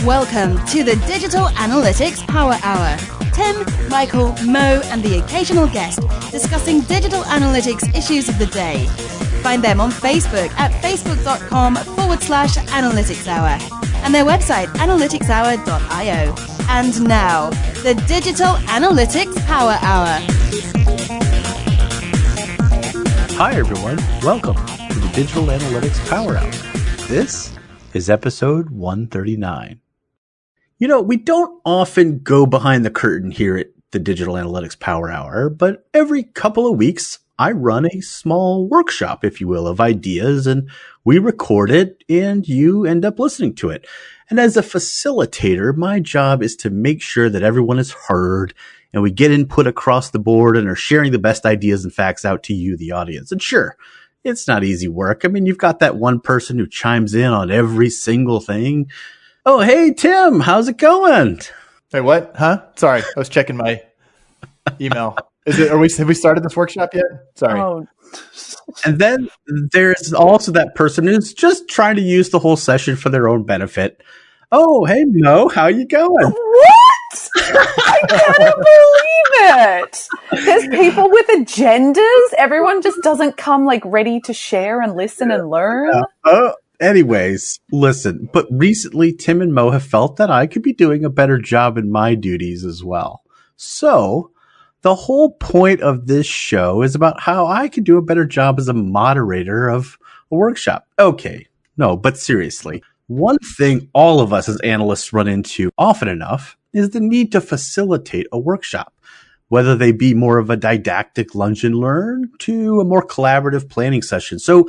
Welcome to the Digital Analytics Power Hour. Tim, Michael, Mo, and the occasional guest discussing digital analytics issues of the day. Find them on Facebook at facebook.com/analytics hour and their website analyticshour.io. And now, the Digital Analytics Power Hour. Hi everyone, welcome to the Digital Analytics Power Hour. This is episode 139. You know, we don't often go behind the curtain here at the Digital Analytics Power Hour, but every couple of weeks I run a small workshop, if you will, of ideas, and we record it and you end up listening to it. And as a facilitator, my job is to make sure that everyone is heard and we get input across the board and are sharing the best ideas and facts out to you, the audience. And sure, it's not easy work. I mean, you've got that one person who chimes in on every single thing. Oh, hey, Tim, how's it going? Wait, what? Huh? Sorry, I was checking my email. Have we started this workshop yet? Sorry. Oh. And then there's also that person who's just trying to use the whole session for their own benefit. Oh, hey, Mo, how you going? What? I can't believe it. There's people with agendas. Everyone just doesn't come like ready to share and listen and learn. Anyways, listen, but recently Tim and Mo have felt that I could be doing a better job in my duties as well. So the whole point of this show is about how I could do a better job as a moderator of a workshop. Okay, no, but seriously, one thing all of us as analysts run into often enough is the need to facilitate a workshop, whether they be more of a didactic lunch and learn to a more collaborative planning session. So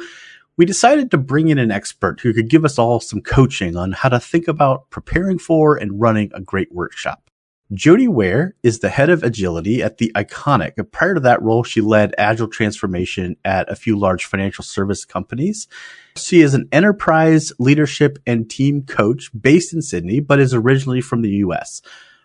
we decided to bring in an expert who could give us all some coaching on how to think about preparing for and running a great workshop. Jody Weir is the head of agility at The Iconic. Prior to that role, she led agile transformation at a few large financial service companies. She is an enterprise leadership and team coach based in Sydney, but is originally from the US.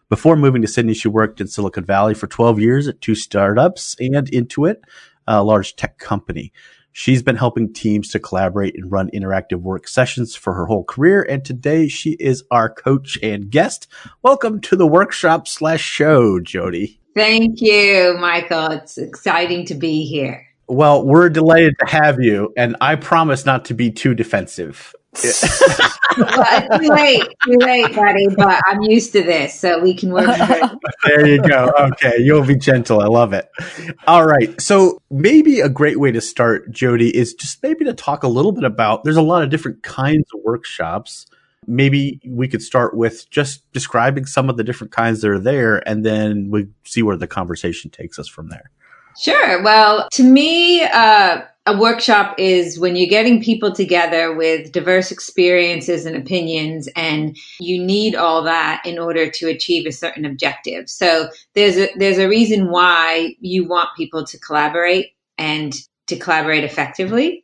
Before moving to Sydney, she worked in Silicon Valley for 12 years at two startups and Intuit, a large tech company. She's been helping teams to collaborate and run interactive work sessions for her whole career. And today she is our coach and guest. Welcome to the workshop/show, Jody. Thank you, Michael. It's exciting to be here. Well, we're delighted to have you. And I promise not to be too defensive. Well, too late, buddy, but I'm used to this, so we can work through it. There you go. Okay, you'll be gentle. I love it. All right. So maybe a great way to start, Jody, is just maybe to talk a little bit about, there's a lot of different kinds of workshops. Maybe we could start with just describing some of the different kinds that are there, and then we see where the conversation takes us from there. Sure. Well, to me, a workshop is when you're getting people together with diverse experiences and opinions, and you need all that in order to achieve a certain objective. So there's a reason why you want people to collaborate and to collaborate effectively.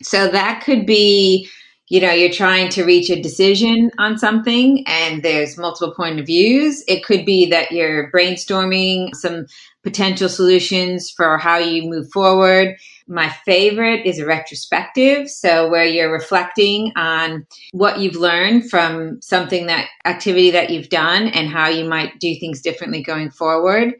So that could be, you're trying to reach a decision on something and there's multiple point of views. It could be that you're brainstorming some potential solutions for how you move forward. My favorite is a retrospective. So where you're reflecting on what you've learned from activity that you've done and how you might do things differently going forward.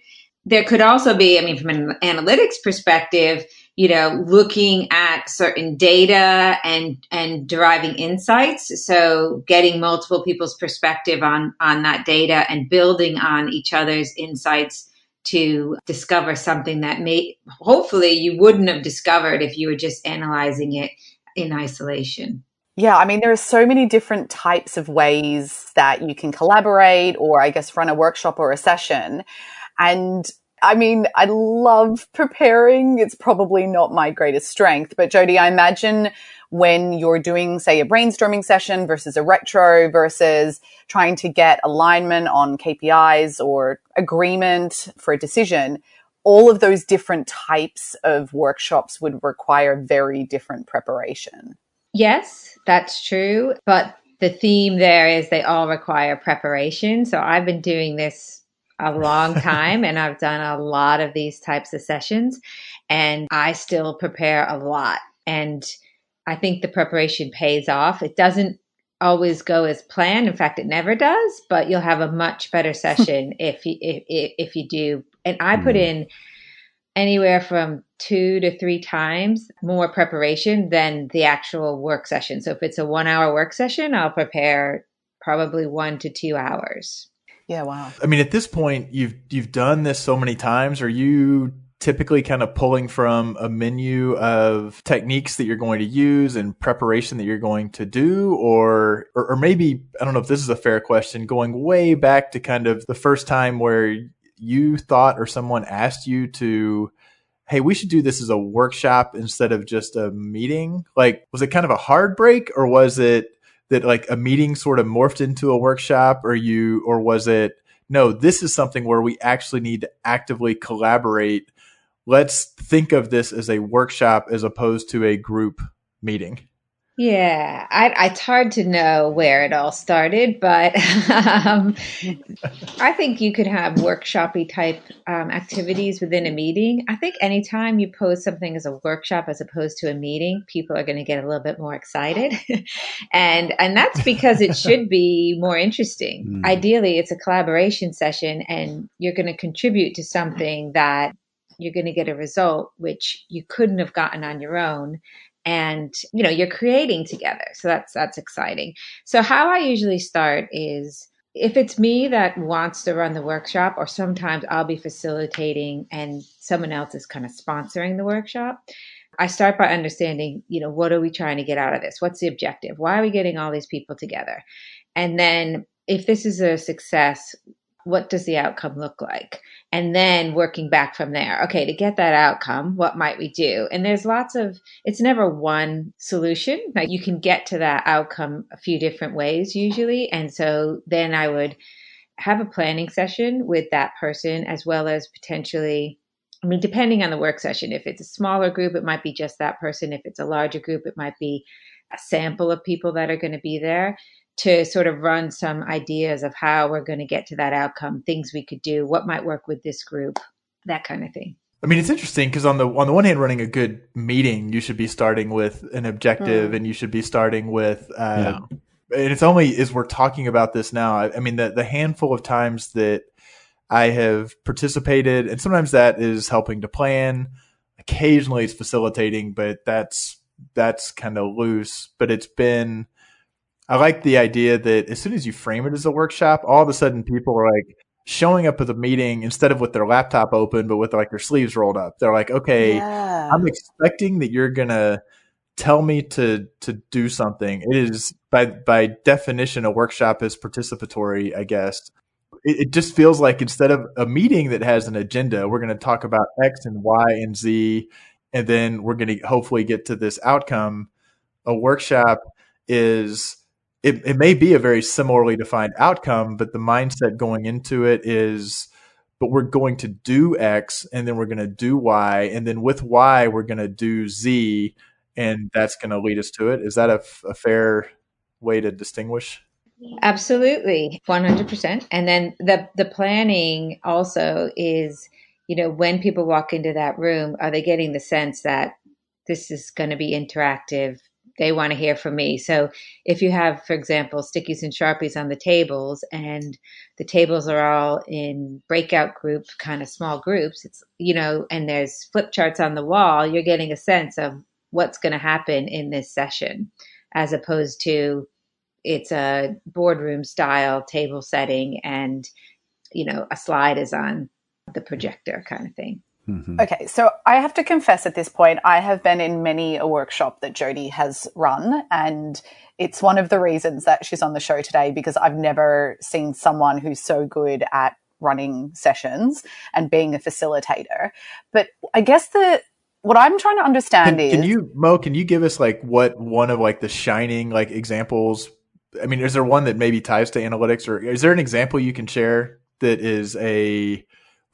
There could also be, from an analytics perspective, looking at certain data and deriving insights. So getting multiple people's perspective on that data and building on each other's insights to discover something that hopefully you wouldn't have discovered if you were just analyzing it in isolation. Yeah, there are so many different types of ways that you can collaborate or I guess run a workshop or a session. And I love preparing. It's probably not my greatest strength. But Jody, I imagine when you're doing, say, a brainstorming session versus a retro versus trying to get alignment on KPIs or agreement for a decision, all of those different types of workshops would require very different preparation. Yes, that's true. But the theme there is they all require preparation. So I've been doing this a long time and I've done a lot of these types of sessions and I still prepare a lot. And I think the preparation pays off. It doesn't always go as planned. In fact, it never does, but you'll have a much better session if you do. And I put in anywhere from 2 to 3 times more preparation than the actual work session. So if it's a 1 hour work session, I'll prepare probably 1 to 2 hours. Yeah, wow. I mean, at this point, you've done this so many times. Are you typically kind of pulling from a menu of techniques that you're going to use and preparation that you're going to do, or maybe, I don't know if this is a fair question, going way back to kind of the first time where you thought or someone asked you to, hey, we should do this as a workshop instead of just a meeting? Like, was it kind of a hard break, or was it that like a meeting sort of morphed into a workshop, or was it, no, this is something where we actually need to actively collaborate. Let's think of this as a workshop as opposed to a group meeting. Yeah, it's hard to know where it all started, but I think you could have workshop-y type activities within a meeting. I think anytime you pose something as a workshop as opposed to a meeting, people are going to get a little bit more excited. and that's because it should be more interesting. Ideally, it's a collaboration session and you're going to contribute to something that you're going to get a result which you couldn't have gotten on your own. And, you're creating together. So that's exciting. So how I usually start is if it's me that wants to run the workshop, or sometimes I'll be facilitating and someone else is kind of sponsoring the workshop, I start by understanding, what are we trying to get out of this? What's the objective? Why are we getting all these people together? And then if this is a success, what does the outcome look like? And then working back from there. Okay, to get that outcome, what might we do? And there's it's never one solution. Like, you can get to that outcome a few different ways usually. And so then I would have a planning session with that person, as well as potentially, depending on the work session, if it's a smaller group, it might be just that person. If it's a larger group, it might be a sample of people that are going to be there, to sort of run some ideas of how we're going to get to that outcome, things we could do, what might work with this group, that kind of thing. I mean, it's interesting because on the one hand, running a good meeting, you should be starting with an objective, and you should be starting with, and it's only as we're talking about this now, I mean, the handful of times that I have participated, and sometimes that is helping to plan, occasionally it's facilitating, but that's kind of loose. But I like the idea that as soon as you frame it as a workshop, all of a sudden people are like showing up at the meeting instead of with their laptop open, but with like their sleeves rolled up. They're like, okay, I'm expecting that you're going to tell me to do something. It is by definition, a workshop is participatory, I guess. It just feels like instead of a meeting that has an agenda, we're going to talk about X and Y and Z, and then we're going to hopefully get to this outcome. A workshop is, it may be a very similarly defined outcome, but the mindset going into it is, but we're going to do X, and then we're going to do Y, and then with Y, we're going to do Z, and that's going to lead us to it. Is that a fair way to distinguish? Absolutely, 100%. And then the planning also is, when people walk into that room, are they getting the sense that this is going to be interactive? They want to hear from me. So if you have, for example, stickies and Sharpies on the tables, and the tables are all in breakout group, kind of small groups, it's, and there's flip charts on the wall, you're getting a sense of what's going to happen in this session, as opposed to it's a boardroom style table setting and, a slide is on the projector kind of thing. Mm-hmm. Okay, so I have to confess at this point, I have been in many a workshop that Jody has run, and it's one of the reasons that she's on the show today, because I've never seen someone who's so good at running sessions and being a facilitator. But I guess what I'm trying to understand is... Can you give us like what one of like the shining like examples? I mean, is there one that maybe ties to analytics, or is there an example you can share that is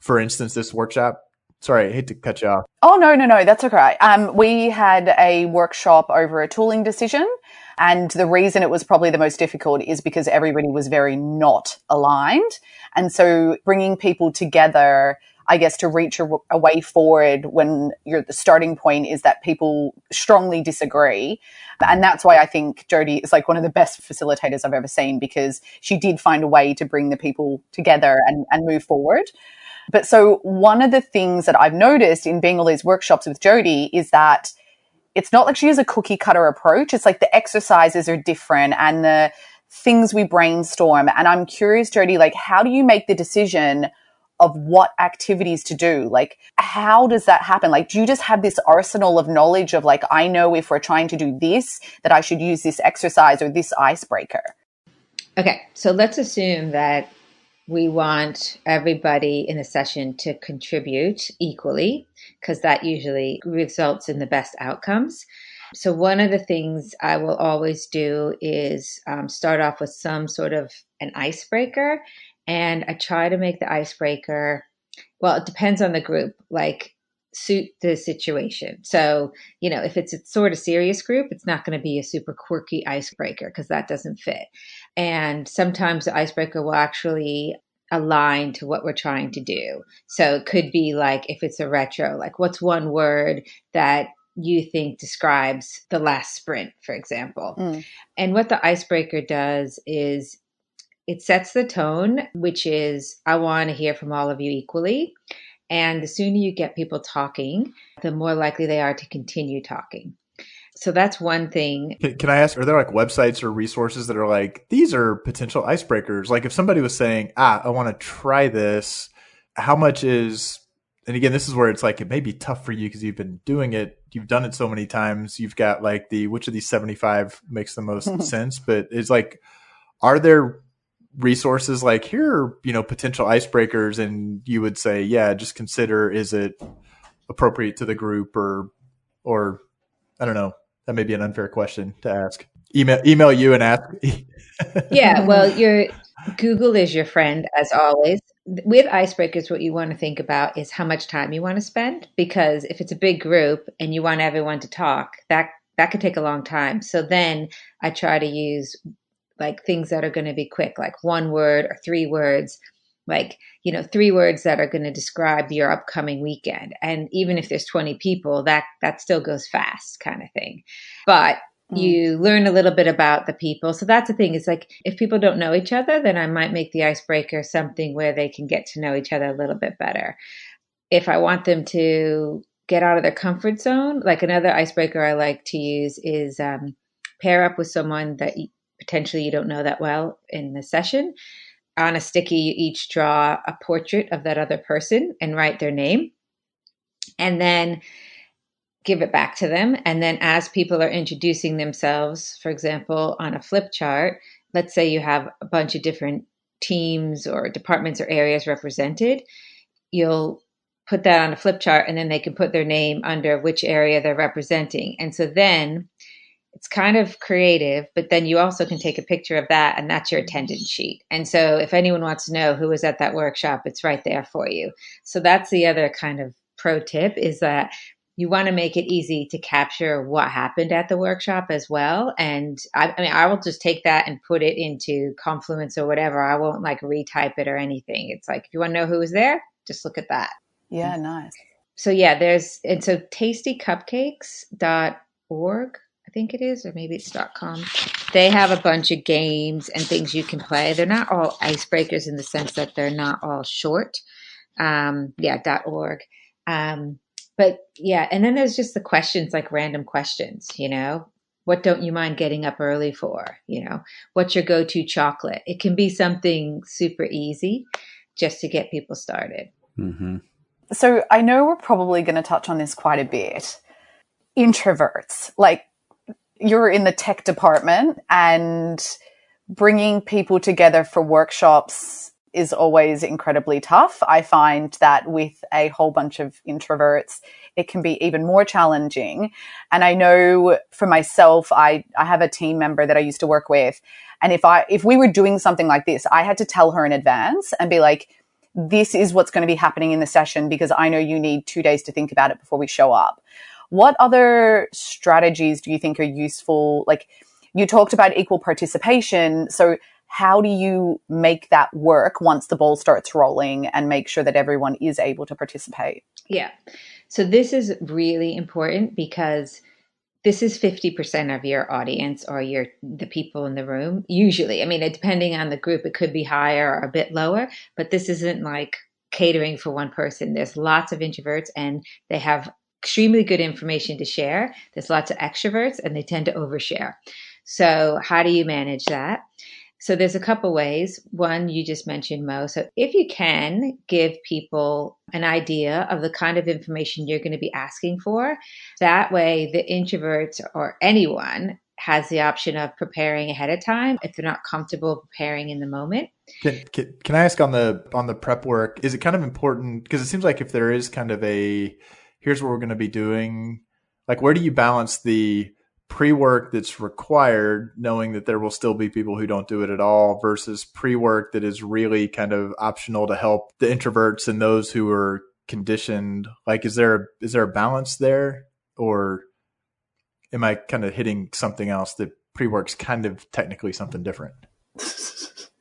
for instance, this workshop? Sorry, I hate to cut you off. Oh, no, that's okay. We had a workshop over a tooling decision, and the reason it was probably the most difficult is because everybody was very not aligned. And so bringing people together, I guess, to reach a way forward when the starting point is that people strongly disagree. And that's why I think Jody is like one of the best facilitators I've ever seen, because she did find a way to bring the people together and move forward. But so one of the things that I've noticed in being all these workshops with Jody is that it's not like she has a cookie cutter approach. It's like the exercises are different and the things we brainstorm. And I'm curious, Jody, like, how do you make the decision of what activities to do? Like, how does that happen? Like, do you just have this arsenal of knowledge of like, I know if we're trying to do this, that I should use this exercise or this icebreaker? Okay, so let's assume that we want everybody in the session to contribute equally, because that usually results in the best outcomes. So one of the things I will always do is start off with some sort of an icebreaker. And I try to make the icebreaker, well, it depends on the group, like suit the situation. So, if it's a sort of serious group, it's not going to be a super quirky icebreaker because that doesn't fit. And sometimes the icebreaker will actually align to what we're trying to do. So it could be like, if it's a retro, like what's one word that you think describes the last sprint, for example. And what the icebreaker does is it sets the tone, which is, I want to hear from all of you equally. And the sooner you get people talking, the more likely they are to continue talking. So that's one thing. Can I ask, are there like websites or resources that are like, these are potential icebreakers? Like if somebody was saying, I want to try this, how much is, and again, this is where it's like, it may be tough for you because you've been doing it. You've done it so many times. You've got like which of these 75 makes the most sense? But it's like, are there resources like, here are, potential icebreakers, and you would say, yeah, just consider, is it appropriate to the group or I don't know. That may be an unfair question to ask. Email you and ask. Yeah, well, Google is your friend as always. With icebreakers, what you want to think about is how much time you want to spend, because if it's a big group and you want everyone to talk, that could take a long time. So then I try to use like things that are going to be quick, like one word or 3 words, like, 3 words that are going to describe your upcoming weekend. And even if there's 20 people, that still goes fast, kind of thing. But you learn a little bit about the people. So that's the thing. It's like, if people don't know each other, then I might make the icebreaker something where they can get to know each other a little bit better. If I want them to get out of their comfort zone, like another icebreaker I like to use is pair up with someone that potentially you don't know that well in the session. On a sticky, you each draw a portrait of that other person and write their name, and then give it back to them. And then as people are introducing themselves, for example, on a flip chart, let's say you have a bunch of different teams or departments or areas represented, you'll put that on a flip chart, and then they can put their name under which area they're representing. And so then it's kind of creative, but then you also can take a picture of that, and that's your attendance sheet. And so if anyone wants to know who was at that workshop, it's right there for you. So that's the other kind of pro tip, is that you want to make it easy to capture what happened at the workshop as well. And I will just take that and put it into Confluence or whatever. I won't like retype it or anything. It's like, if you want to know who was there, just look at that. Yeah, nice. So yeah, so tastycupcakes.org. I think it is, or maybe it's .com. They have a bunch of games and things you can play. They're not all icebreakers in the sense that they're not all short. .org. But yeah, and then there's just the questions, like random questions, what don't you mind getting up early for? What's your go-to chocolate? It can be something super easy just to get people started. Mm-hmm. So I know we're probably going to touch on this quite a bit. Introverts, like, you're in the tech department, and bringing people together for workshops is always incredibly tough. I find that with a whole bunch of introverts, it can be even more challenging. And I know for myself, I have a team member that I used to work with. And if we were doing something like this, I had to tell her in advance and be like, this is what's going to be happening in the session, because I know you need 2 days to think about it before we show up. What other strategies do you think are useful? Like, you talked about equal participation. So how do you make that work once the ball starts rolling and make sure that everyone is able to participate? Yeah. So this is really important because this is 50% of your audience or the people in the room. Usually, I mean, depending on the group, it could be higher or a bit lower, but this isn't like catering for one person. There's lots of introverts and they have extremely good information to share. There's lots of extroverts and they tend to overshare. So how do you manage that? So there's a couple ways. One, you just mentioned, Mo. So if you can give people an idea of the kind of information you're going to be asking for, that way the introverts or anyone has the option of preparing ahead of time if they're not comfortable preparing in the moment. Can I ask on the prep work, is it kind of important? Because it seems like if there is kind of here's what we're going to be doing, like where do you balance the pre-work that's required, knowing that there will still be people who don't do it at all, versus pre-work that is really kind of optional to help the introverts and those who are conditioned? Like, is there a balance there, or am I kind of hitting something else that pre-work's kind of technically something different?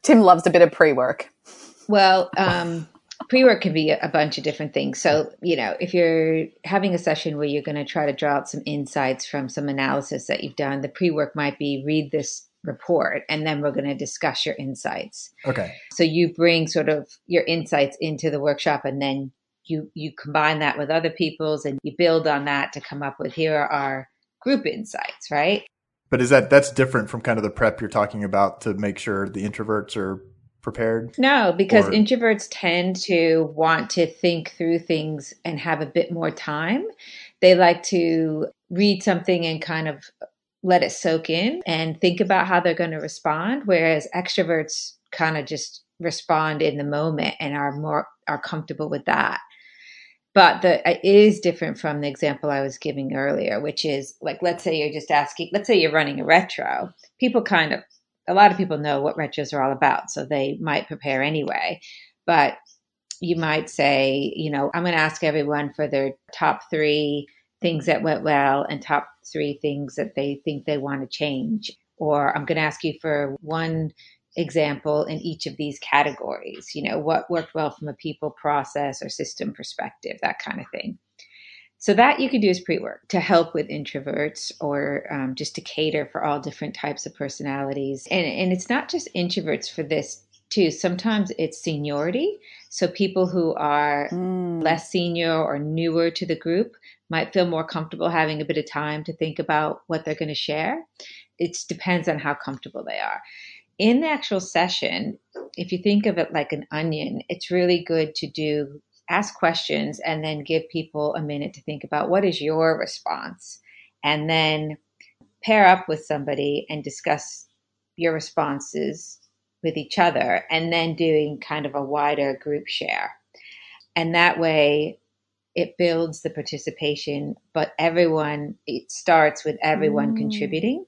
Tim loves a bit of pre-work. Well, pre-work can be a bunch of different things. So, if you're having a session where you're going to try to draw out some insights from some analysis that you've done, the pre-work might be read this report and then we're going to discuss your insights. Okay. So you bring sort of your insights into the workshop and then you combine that with other people's and you build on that to come up with, here are our group insights, right? But that's different from kind of the prep you're talking about to make sure the introverts are prepared? No, because introverts tend to want to think through things and have a bit more time. They like to read something and kind of let it soak in and think about how they're going to respond, whereas extroverts kind of just respond in the moment and are comfortable with that. But it is different from the example I was giving earlier, which is like, let's say you're running a retro. A lot of people know what retros are all about, so they might prepare anyway. But you might say, I'm going to ask everyone for their top 3 things that went well and top 3 things that they think they want to change. Or I'm going to ask you for one example in each of these categories. What worked well from a people, process, or system perspective, that kind of thing. So that you could do as pre-work to help with introverts or just to cater for all different types of personalities. And it's not just introverts for this too. Sometimes it's seniority. So people who are less senior or newer to the group might feel more comfortable having a bit of time to think about what they're going to share. It depends on how comfortable they are. In the actual session, if you think of it like an onion, it's really good to ask questions and then give people a minute to think about what is your response, and then pair up with somebody and discuss your responses with each other, and then doing kind of a wider group share. And that way it builds the participation, but it starts with everyone contributing.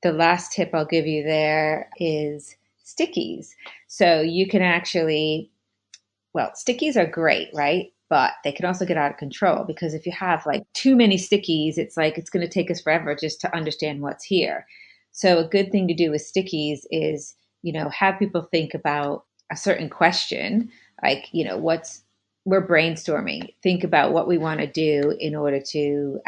The last tip I'll give you there is stickies. So you can stickies are great, right? But they can also get out of control, because if you have like too many stickies, it's like it's going to take us forever just to understand what's here. So a good thing to do with stickies is, have people think about a certain question, like, we're brainstorming. Think about what we want to do in order to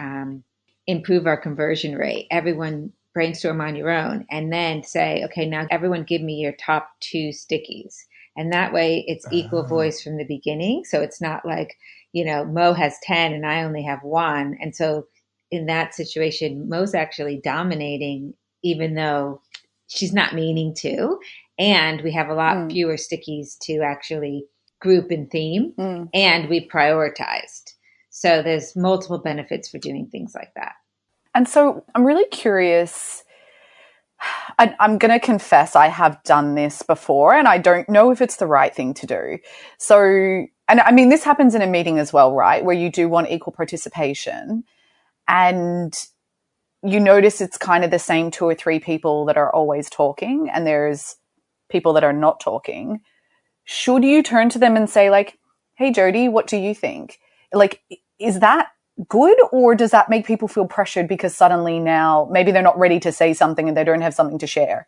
improve our conversion rate. Everyone brainstorm on your own and then say, okay, now everyone give me your top 2 stickies. And that way it's equal voice from the beginning. So it's not like, Mo has 10 and I only have 1. And so in that situation, Mo's actually dominating, even though she's not meaning to. And we have a lot fewer stickies to actually group and theme. And we prioritized. So there's multiple benefits for doing things like that. And so I'm really curious. I'm going to confess I have done this before and I don't know if it's the right thing to do. So, and I mean, this happens in a meeting as well, right? Where you do want equal participation and you notice it's kind of the same 2 or 3 people that are always talking and there's people that are not talking. Should you turn to them and say like, hey, Jody, what do you think? Like, is that good, or does that make people feel pressured because suddenly now maybe they're not ready to say something and they don't have something to share?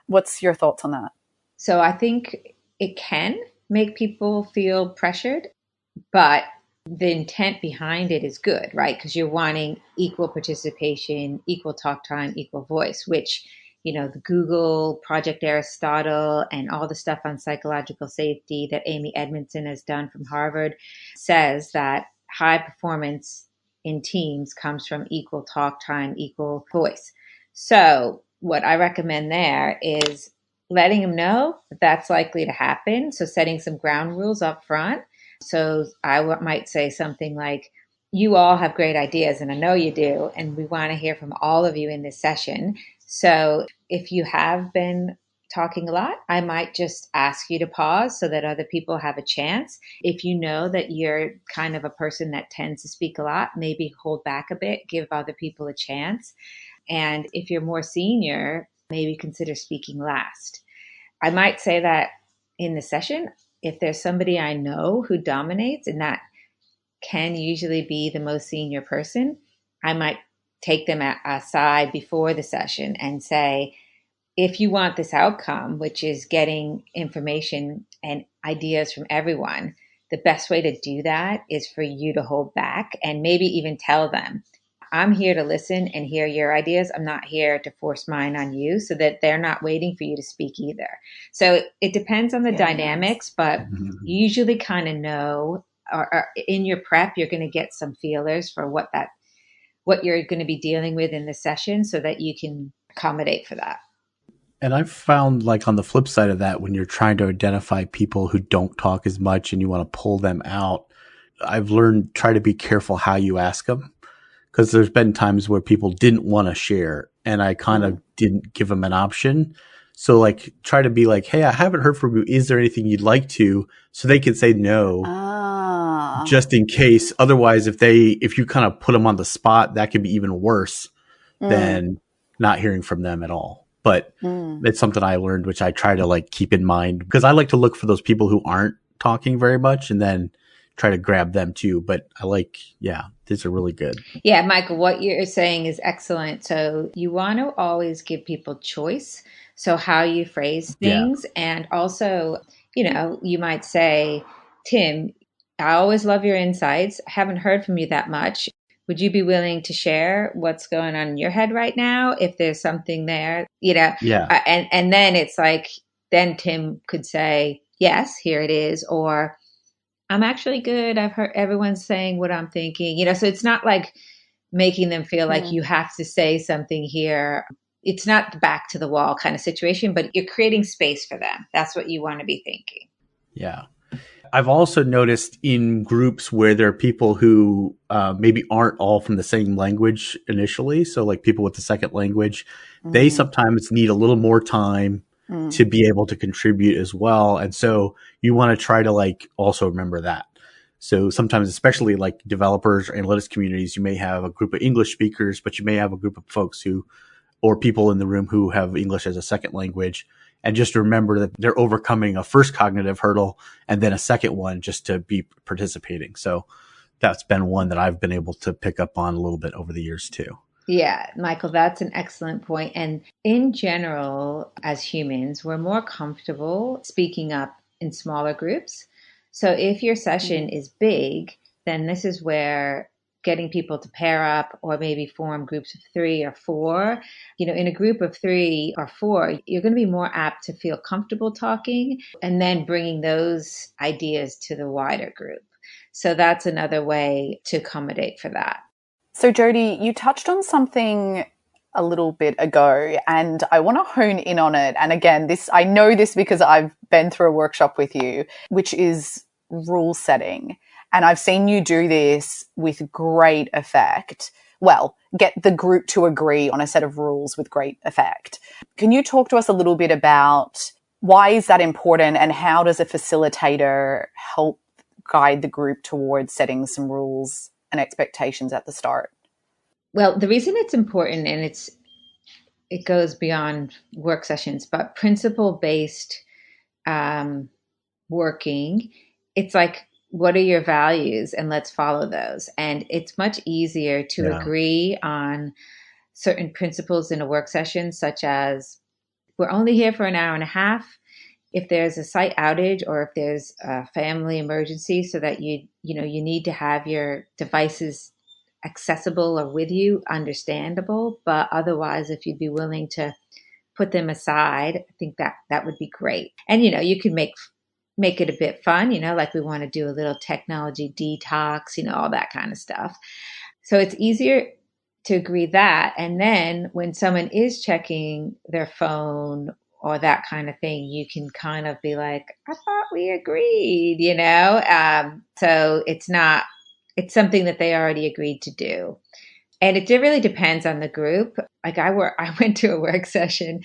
What's your thoughts on that? So I think it can make people feel pressured, but the intent behind it is good, right? Because you're wanting equal participation, equal talk time, equal voice, which, the Google Project Aristotle and all the stuff on psychological safety that Amy Edmondson has done from Harvard says that high performance in teams comes from equal talk time, equal voice. So what I recommend there is letting them know that that's likely to happen. So setting some ground rules up front. So I might say something like, you all have great ideas, and I know you do, and we want to hear from all of you in this session. So if you have been talking a lot, I might just ask you to pause so that other people have a chance. If you know that you're kind of a person that tends to speak a lot, maybe hold back a bit, give other people a chance. And if you're more senior, maybe consider speaking last. I might say that in the session, if there's somebody I know who dominates, and that can usually be the most senior person, I might take them aside before the session and say, if you want this outcome, which is getting information and ideas from everyone, the best way to do that is for you to hold back and maybe even tell them, I'm here to listen and hear your ideas. I'm not here to force mine on you, so that they're not waiting for you to speak either. So it depends on the dynamics, but you usually kind of know, or in your prep, you're going to get some feelers for what you're going to be dealing with in the session so that you can accommodate for that. And I've found, like, on the flip side of that, when you're trying to identify people who don't talk as much and you want to pull them out, I've learned, try to be careful how you ask them. Because there's been times where people didn't want to share and I kind of didn't give them an option. So, like, try to be like, hey, I haven't heard from you. Is there anything you'd like to? So they can say no, just in case. Otherwise, if you kind of put them on the spot, that could be even worse than not hearing from them at all. But it's something I learned, which I try to, like, keep in mind, because I like to look for those people who aren't talking very much and then try to grab them too. But these are really good. Yeah, Michael, what you're saying is excellent. So you want to always give people choice. So how you phrase things. And also, you might say, Tim, I always love your insights. I haven't heard from you that much. Would you be willing to share what's going on in your head right now? If there's something there, and then it's like, then Tim could say, yes, here it is. Or, I'm actually good. I've heard everyone saying what I'm thinking, so it's not like making them feel like you have to say something here. It's not the back to the wall kind of situation, but you're creating space for them. That's what you want to be thinking. Yeah. I've also noticed in groups where there are people who maybe aren't all from the same language initially. So, like, people with the second language, they sometimes need a little more time to be able to contribute as well. And so you want to try to, like, also remember that. So sometimes, especially like developers or analytics communities, you may have a group of English speakers, but you may have a group of folks or people in the room who have English as a second language. And just remember that they're overcoming a first cognitive hurdle and then a second one just to be participating. So that's been one that I've been able to pick up on a little bit over the years too. Yeah, Michael, that's an excellent point. And in general, as humans, we're more comfortable speaking up in smaller groups. So if your session is big, then this is where getting people to pair up or maybe form groups of 3 or 4. In a group of 3 or 4, you're going to be more apt to feel comfortable talking and then bringing those ideas to the wider group. So that's another way to accommodate for that. So Jody, you touched on something a little bit ago and I want to hone in on it. And again, I know this because I've been through a workshop with you, which is rule setting. And I've seen you do this with great effect. Well, get the group to agree on a set of rules with great effect. Can you talk to us a little bit about why is that important and how does a facilitator help guide the group towards setting some rules and expectations at the start? Well, the reason it's important, and it goes beyond work sessions, but principle-based working, it's like, what are your values? And let's follow those. And it's much easier to agree on certain principles in a work session, such as we're only here for an hour and a half. If there's a site outage or if there's a family emergency so that you need to have your devices accessible or with you, understandable. But otherwise, if you'd be willing to put them aside, I think that would be great. And, you could make it a bit fun, like we want to do a little technology detox, all that kind of stuff. So it's easier to agree that. And then when someone is checking their phone or that kind of thing, you can kind of be like, I thought we agreed, so it's something that they already agreed to do. And it really depends on the group. Like I went to a work session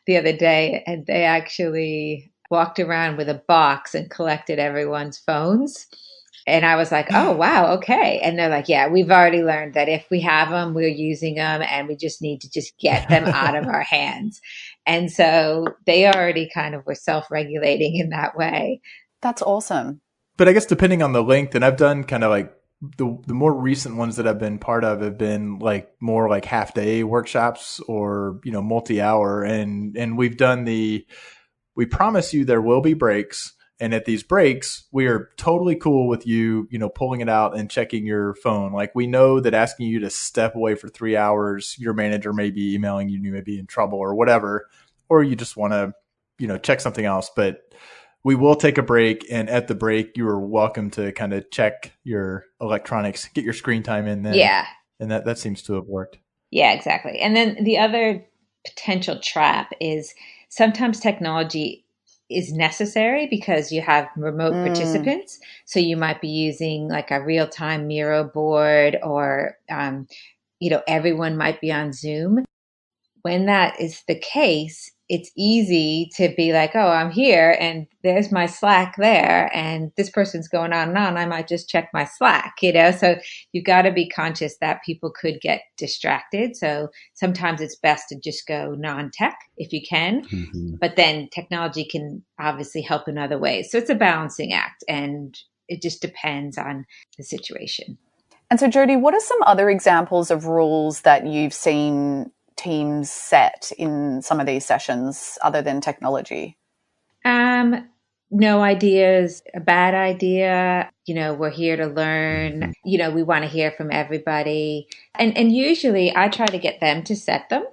the other day and they actually walked around with a box and collected everyone's phones. And I was like, oh, wow, okay. And they're like, yeah, we've already learned that if we have them, we're using them and we just need to just get them out of our hands. And so they already kind of were self-regulating in that way. That's awesome. But I guess depending on the length, and I've done kind of like the more recent ones that I've been part of have been like more like half day workshops or, multi-hour. And we've done we promise you there will be breaks. And at these breaks, we are totally cool with you, pulling it out and checking your phone. Like we know that asking you to step away for 3 hours, your manager may be emailing you, you may be in trouble or whatever, or you just want to, check something else. But we will take a break. And at the break, you are welcome to kind of check your electronics, get your screen time in then. Yeah. And that seems to have worked. Yeah, exactly. And then the other potential trap is sometimes technology is necessary because you have remote participants. So you might be using like a real-time Miro board or, everyone might be on Zoom. When that is the case, it's easy to be like, oh, I'm here and there's my Slack there and this person's going on and on. I might just check my Slack, So you've got to be conscious that people could get distracted. So sometimes it's best to just go non-tech if you can, but then technology can obviously help in other ways. So it's a balancing act and it just depends on the situation. And so, Jody, what are some other examples of rules that you've seen teams set in some of these sessions other than technology? No idea is a bad idea. We're here to learn. We want to hear from everybody. And usually I try to get them to set them.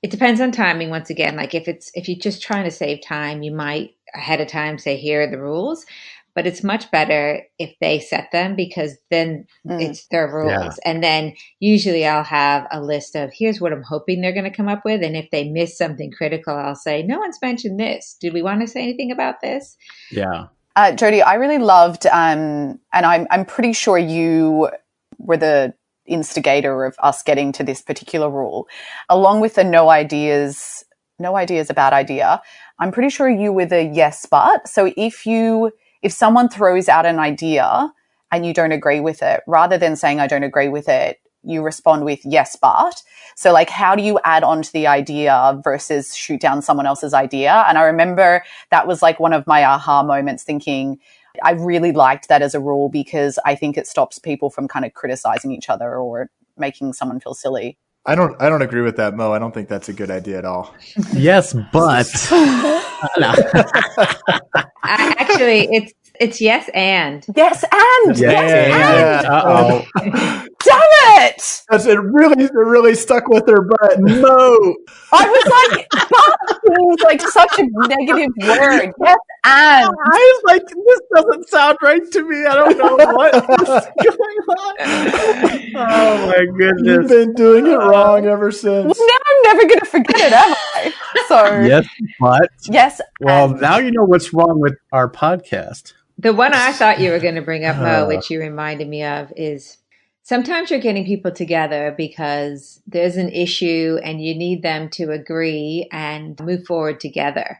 It depends on timing. Once again, like if you're just trying to save time, you might ahead of time say, here are the rules. But it's much better if they set them because then it's their rules. Yeah. And then usually I'll have a list of here's what I'm hoping they're going to come up with. And if they miss something critical, I'll say, no one's mentioned this. Did we want to say anything about this? Yeah. Jody, I really loved, and I'm pretty sure you were the instigator of us getting to this particular rule, along with the no ideas a bad idea. I'm pretty sure you were the yes, but. So if someone throws out an idea and you don't agree with it, rather than saying, I don't agree with it, you respond with yes, but. So like, how do you add on to the idea versus shoot down someone else's idea? And I remember that was like one of my aha moments thinking, I really liked that as a rule because I think it stops people from kind of criticizing each other or making someone feel silly. I don't agree with that, Mo. I don't think that's a good idea at all. Yes, but actually, it's yes and. Yes and. Yes and. Uh-oh. Damn it! It really stuck with her butt. No. I was like, but seems like such a negative word. Yes and. I was like, this doesn't sound right to me. I don't know what is going on. Oh my goodness. You've been doing it wrong ever since. Well, now I'm never going to forget it, am I? So yes, but. Yes. Well, now you know what's wrong with our podcast. The one I thought you were going to bring up, Mo, which you reminded me of, is sometimes you're getting people together because there's an issue and you need them to agree and move forward together.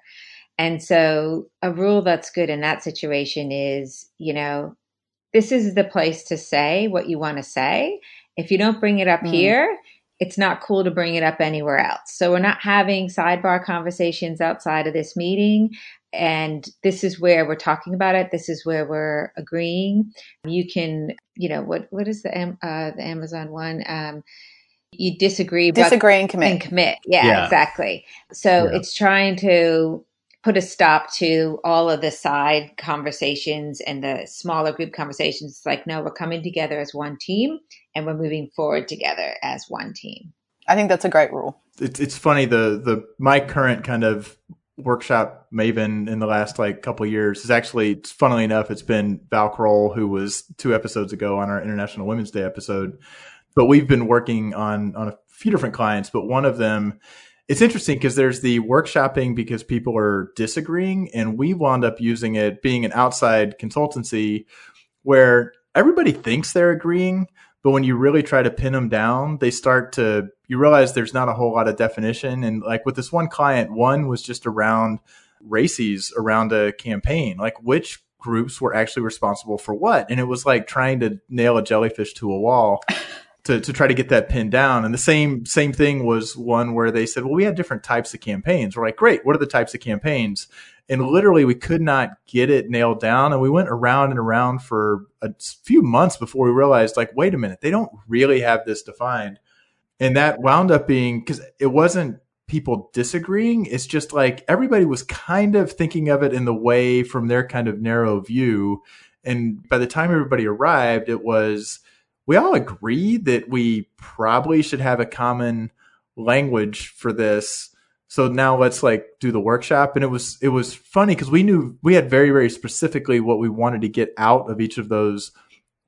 And so a rule that's good in that situation is, this is the place to say what you want to say. If you don't bring it up here, it's not cool to bring it up anywhere else. So we're not having sidebar conversations outside of this meeting. And this is where we're talking about it. This is where we're agreeing. You can, what is the Amazon one? You disagree, Disagree and commit. And commit. Yeah, exactly. So it's trying to put a stop to all of the side conversations and the smaller group conversations. It's like, no, we're coming together as one team and we're moving forward together as one team. I think that's a great rule. It's funny, my current kind of workshop maven in the last like couple of years is actually, funnily enough, it's been Val Kroll, who was 2 episodes ago on our International Women's Day episode. But we've been working on a few different clients, but one of them, it's interesting because there's the workshopping because people are disagreeing, and we wound up using it being an outside consultancy where everybody thinks they're agreeing, but when you really try to pin them down, you realize there's not a whole lot of definition. And like with this one client, one was just around races around a campaign, like which groups were actually responsible for what. And it was like trying to nail a jellyfish to a wall. To try to get that pinned down. And the same thing was one where they said, well, we have different types of campaigns. We're like, great, what are the types of campaigns? And literally we could not get it nailed down. And we went around and around for a few months before we realized, like, wait a minute, they don't really have this defined. And that wound up being, because it wasn't people disagreeing. It's just like everybody was kind of thinking of it in the way from their kind of narrow view. And by the time everybody arrived, it was, we all agreed that we probably should have a common language for this. So now let's like do the workshop. And it was funny because we knew we had very, very specifically what we wanted to get out of each of those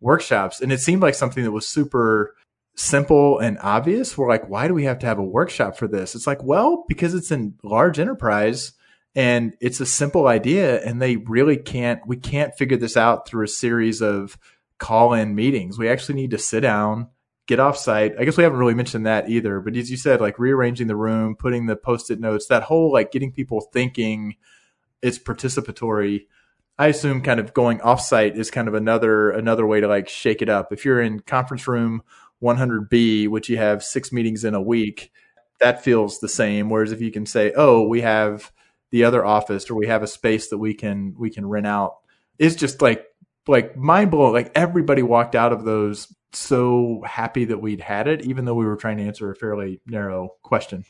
workshops. And it seemed like something that was super simple and obvious. We're like, why do we have to have a workshop for this? It's like, well, because it's a large enterprise and it's a simple idea, and we can't figure this out through a series of call-in meetings. We actually need to sit down, get off site. I guess we haven't really mentioned that either, but as you said, like rearranging the room, putting the Post-it notes, that whole like getting people thinking it's participatory. I assume kind of going off site is kind of another way to like shake it up. If you're in conference room 100B, which you have 6 meetings in a week, that feels the same. Whereas if you can say, oh, we have the other office, or we have a space that we can rent out, it's just like mind blowing. Like everybody walked out of those so happy that we'd had it, even though we were trying to answer a fairly narrow question.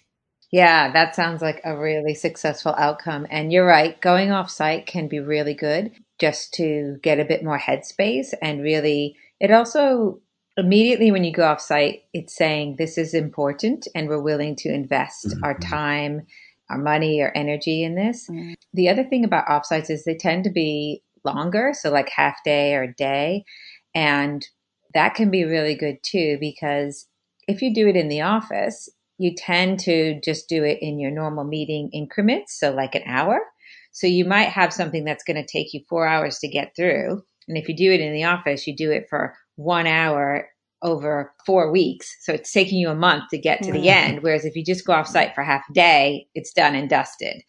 Yeah, that sounds like a really successful outcome. And you're right, going off site can be really good just to get a bit more headspace. And really, it also immediately when you go off site, it's saying this is important and we're willing to invest our time, our money, our energy in this. Mm-hmm. The other thing about offsites is they tend to be longer, so like half day or a day. And that can be really good too, because if you do it in the office, you tend to just do it in your normal meeting increments, so like an hour. So you might have something that's going to take you 4 hours to get through. And if you do it in the office, you do it for 1 hour over 4 weeks. So it's taking you a month to get to the end. Whereas if you just go off site for half a day, it's done and dusted.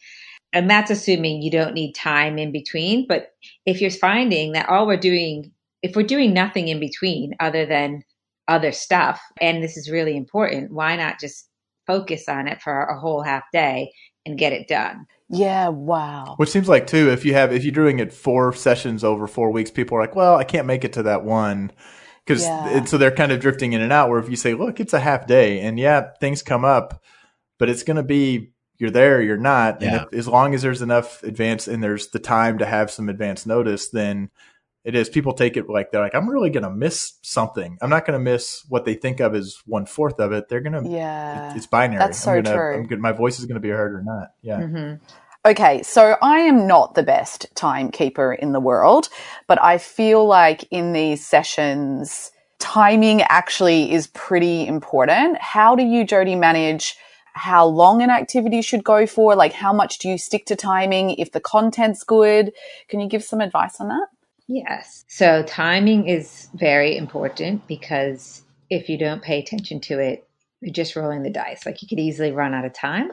And that's assuming you don't need time in between. But if you're finding that if we're doing nothing in between other than other stuff, and this is really important, why not just focus on it for a whole half day and get it done? Yeah, wow. Which seems like too, if you're doing it 4 sessions over 4 weeks, people are like, well, I can't make it to that one. So they're kind of drifting in and out, where if you say, look, it's a half day and things come up, but it's going to be, you're there, you're not. Yeah. And as long as there's enough advance and there's the time to have some advance notice, then it is. People take it like, they're like, I'm really going to miss something. I'm not going to miss what they think of as 1/4 of it. They're going to, it's binary. That's so true. My voice is going to be heard or not. Yeah. Mm-hmm. Okay, so I am not the best timekeeper in the world, but I feel like in these sessions, timing actually is pretty important. How do you, Jody, manage how long an activity should go for? Like, how much do you stick to timing if the content's good? Can you give some advice on that? Yes. So timing is very important, because if you don't pay attention to it, you're just rolling the dice. Like, you could easily run out of time.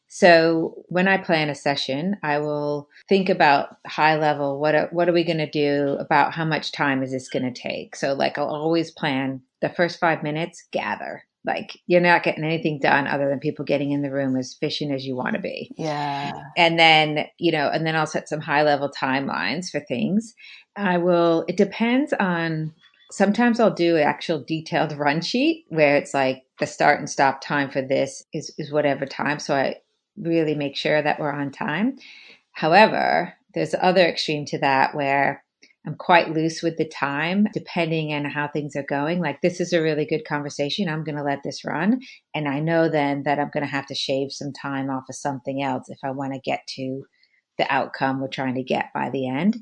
So when I plan a session, I will think about high level, what are we going to do, about how much time is this going to take? So like, I'll always plan the first 5 minutes, gather. Like, you're not getting anything done other than people getting in the room as efficient as you want to be. Yeah. And then, I'll set some high level timelines for things. It depends on, sometimes I'll do an actual detailed run sheet where it's like, the start and stop time for this is whatever time. So I really make sure that we're on time. However, there's the other extreme to that where I'm quite loose with the time, depending on how things are going. Like, this is a really good conversation. I'm going to let this run. And I know then that I'm going to have to shave some time off of something else if I want to get to the outcome we're trying to get by the end.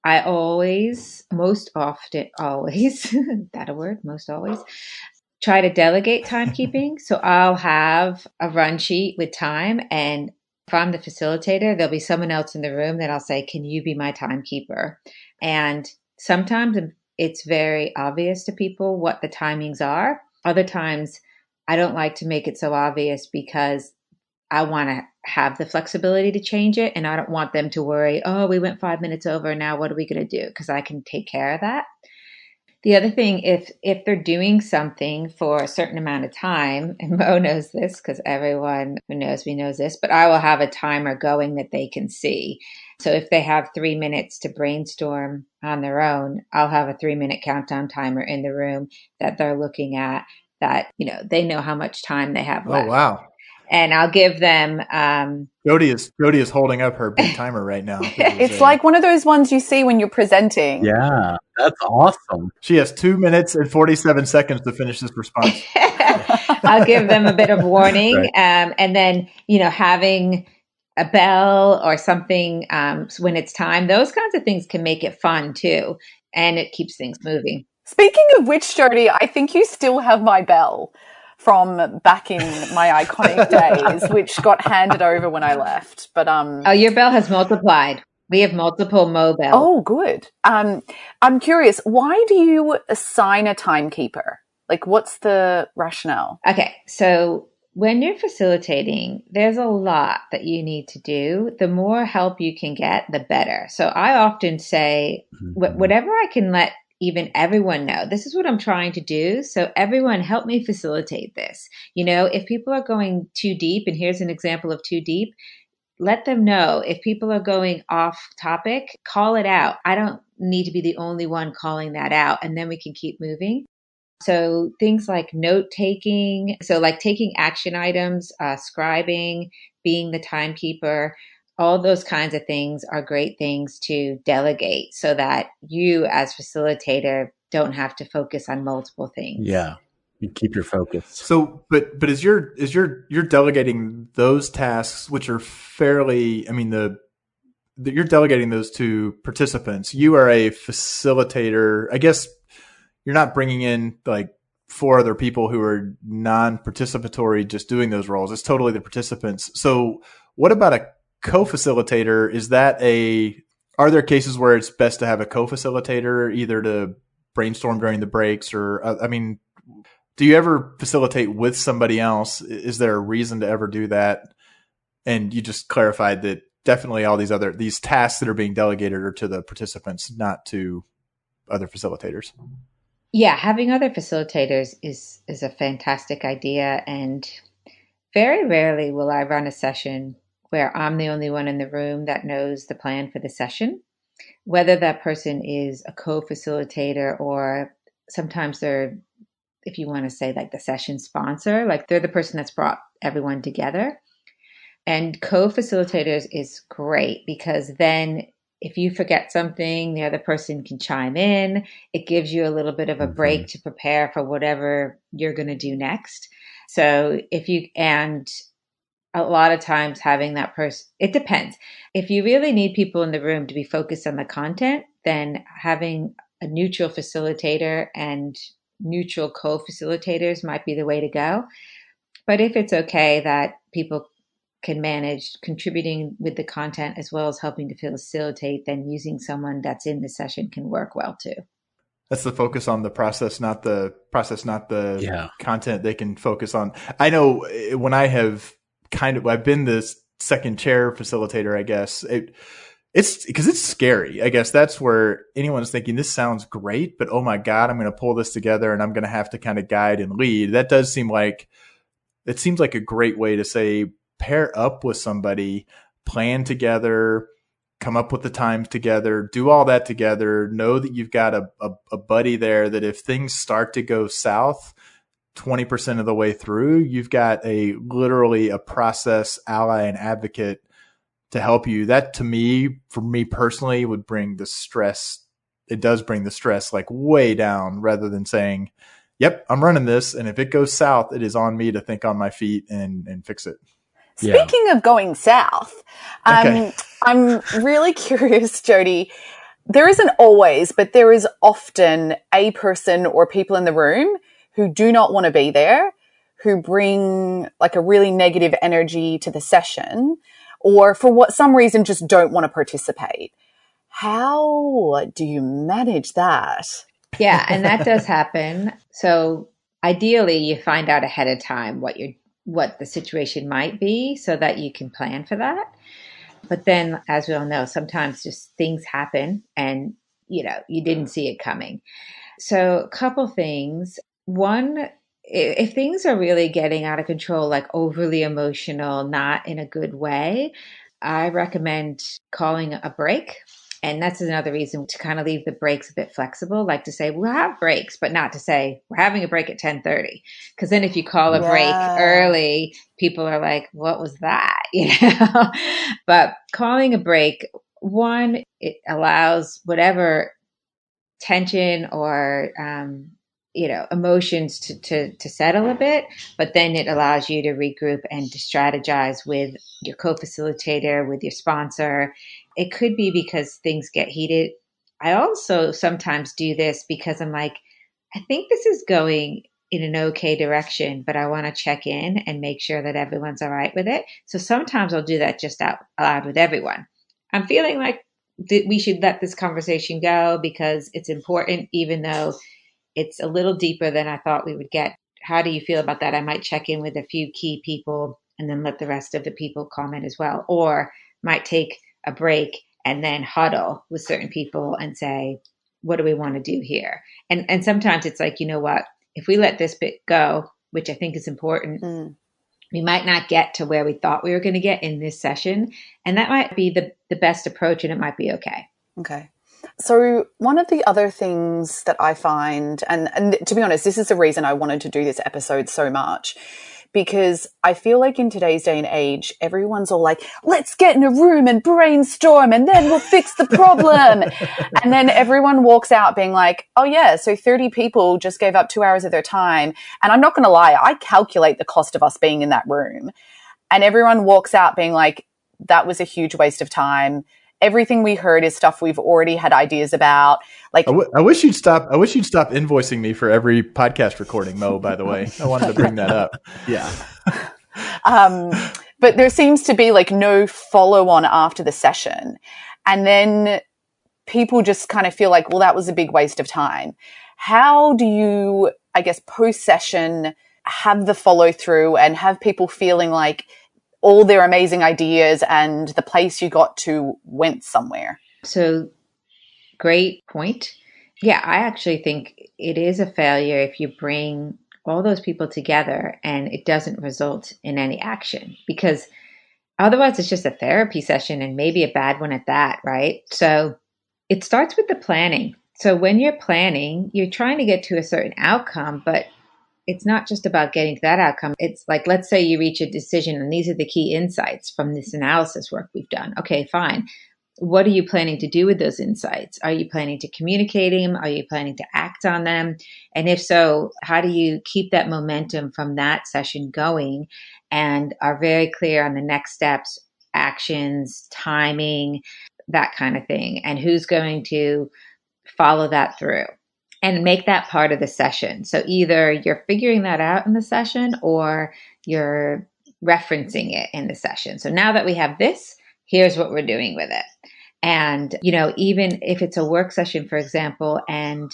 I always, most often, always, that a word, most always, try to delegate timekeeping. So I'll have a run sheet with time, and if I'm the facilitator, there'll be someone else in the room that I'll say, can you be my timekeeper? And sometimes it's very obvious to people what the timings are. Other times I don't like to make it so obvious because I want to have the flexibility to change it. And I don't want them to worry, oh, we went 5 minutes over. Now what are we going to do? Because I can take care of that. The other thing, if they're doing something for a certain amount of time, and Mo knows this because everyone who knows me knows this, but I will have a timer going that they can see. So if they have 3 minutes to brainstorm on their own, I'll have a 3-minute countdown timer in the room that they're looking at, that, they know how much time they have left. Oh, wow. And I'll give them Jody is holding up her big timer right now. It's like one of those ones you see when you're presenting. Yeah, that's awesome. She has 2 minutes and 47 seconds to finish this response. I'll give them a bit of warning. Right. And then, having a bell or something when it's time, those kinds of things can make it fun too. And it keeps things moving. Speaking of which, Jody, I think you still have my bell from back in my iconic days, which got handed over when I left. But oh, your bell has multiplied. We have multiple Mo bells. Oh, good. I'm curious, why do you assign a timekeeper? Like, what's the rationale? Okay, so when you're facilitating, there's a lot that you need to do. The more help you can get, the better. So I often say, whatever I can let even everyone know, this is what I'm trying to do. So everyone help me facilitate this. If people are going too deep, and here's an example of too deep, let them know. If people are going off topic, call it out. I don't need to be the only one calling that out, and then we can keep moving. So things like note taking, so like taking action items, scribing, being the timekeeper, all those kinds of things are great things to delegate so that you as facilitator don't have to focus on multiple things. Yeah. You keep your focus. So, but is you're delegating those tasks, which are fairly, you're delegating those to participants. You are a facilitator. I guess you're not bringing in like 4 other people who are non-participatory, just doing those roles. It's totally the participants. So what about a co-facilitator? Are there cases where it's best to have a co-facilitator either to brainstorm during the breaks or, do you ever facilitate with somebody else? Is there a reason to ever do that? And you just clarified that definitely all these tasks that are being delegated are to the participants, not to other facilitators. Yeah, having other facilitators is a fantastic idea. And very rarely will I run a session where I'm the only one in the room that knows the plan for the session, whether that person is a co-facilitator or sometimes they're, if you want to say like the session sponsor, like they're the person that's brought everyone together. And co-facilitators is great because then if you forget something, the other person can chime in. It gives you a little bit of a break to prepare for whatever you're going to do next. So and a lot of times having that person, it depends. If you really need people in the room to be focused on the content, then having a neutral facilitator and neutral co-facilitators might be the way to go. But if it's okay that people can manage contributing with the content as well as helping to facilitate, then using someone that's in the session can work well too. That's the focus on the process, not the content they can focus on. I know when I've been this second chair facilitator, I guess it's because it's scary. I guess that's where anyone's thinking this sounds great, but oh my God, I'm going to pull this together and I'm going to have to kind of guide and lead. That does seem like a great way to say, pair up with somebody, plan together, come up with the times together, do all that together, know that you've got a buddy there that if things start to go south, 20% of the way through, you've got literally a process ally and advocate to help you. That, to me, for me personally, would bring the stress. It does bring the stress like way down, rather than saying, yep, I'm running this, and if it goes south, it is on me to think on my feet and fix it. Speaking of going south, Okay. I'm really curious, Jody. There isn't always, but there is often a person or people in the room who do not want to be there, who bring like a really negative energy to the session, or for some reason just don't want to participate. How do you manage that? Yeah, and that does happen. So ideally, you find out ahead of time what the situation might be so that you can plan for that. But then, as we all know, sometimes just things happen and, you didn't see it coming. So a couple things. One, if things are really getting out of control, like overly emotional, not in a good way, I recommend calling a break. And that's another reason to kind of leave the breaks a bit flexible, like to say, we'll have breaks, but not to say we're having a break at 10:30. Because then if you call a break early, people are like, what was that? But calling a break, one, it allows whatever tension or emotions to settle a bit, but then it allows you to regroup and to strategize with your co-facilitator, with your sponsor. It could be because things get heated. I also sometimes do this because I'm like, I think this is going in an okay direction, but I want to check in and make sure that everyone's all right with it. So sometimes I'll do that just out loud with everyone. I'm feeling like we should let this conversation go because it's important, even though it's a little deeper than I thought we would get. How do you feel about that? I might check in with a few key people and then let the rest of the people comment as well, or might take a break and then huddle with certain people and say, what do we want to do here? And sometimes it's like, you know what, if we let this bit go, which I think is important, we might not get to where we thought we were going to get in this session. And that might be the best approach, and it might be okay. Okay. So one of the other things that I find, and to be honest, this is the reason I wanted to do this episode so much, because I feel like in today's day and age, everyone's all like, let's get in a room and brainstorm and then we'll fix the problem. And then everyone walks out being like, oh yeah, so 30 people just gave up 2 hours of their time. And I'm not going to lie, I calculate the cost of us being in that room. And everyone walks out being like, that was a huge waste of time. Everything we heard is stuff we've already had ideas about. Like, I wish you'd stop invoicing me for every podcast recording, Mo, by the way. I wanted to bring that up. Yeah. But there seems to be like no follow on after the session. And then people just kind of feel like, well, that was a big waste of time. How do you, I guess, post session have the follow through and have people feeling like all their amazing ideas and the place you got to went somewhere? So great point. Yeah, I actually think it is a failure if you bring all those people together and it doesn't result in any action, because otherwise it's just a therapy session and maybe a bad one at that, right? So it starts with the planning. So when you're planning, you're trying to get to a certain outcome, but it's not just about getting to that outcome. It's like, let's say you reach a decision and these are the key insights from this analysis work we've done. Okay, fine. What are you planning to do with those insights? Are you planning to communicate them? Are you planning to act on them? And if so, how do you keep that momentum from that session going and are very clear on the next steps, actions, timing, that kind of thing, and who's going to follow that through? And make that part of the session. So either you're figuring that out in the session or you're referencing it in the session. So now that we have this, here's what we're doing with it. And, even if it's a work session, for example, and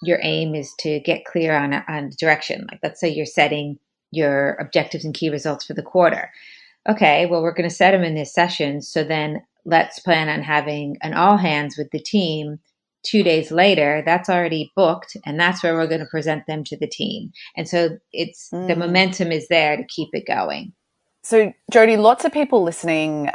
your aim is to get clear on direction, like let's say you're setting your objectives and key results for the quarter. Okay, well, we're going to set them in this session. So then let's plan on having an all hands with the team 2 days later. That's already booked, and that's where we're going to present them to the team. And so it's the momentum is there to keep it going. So, Jody, lots of people listening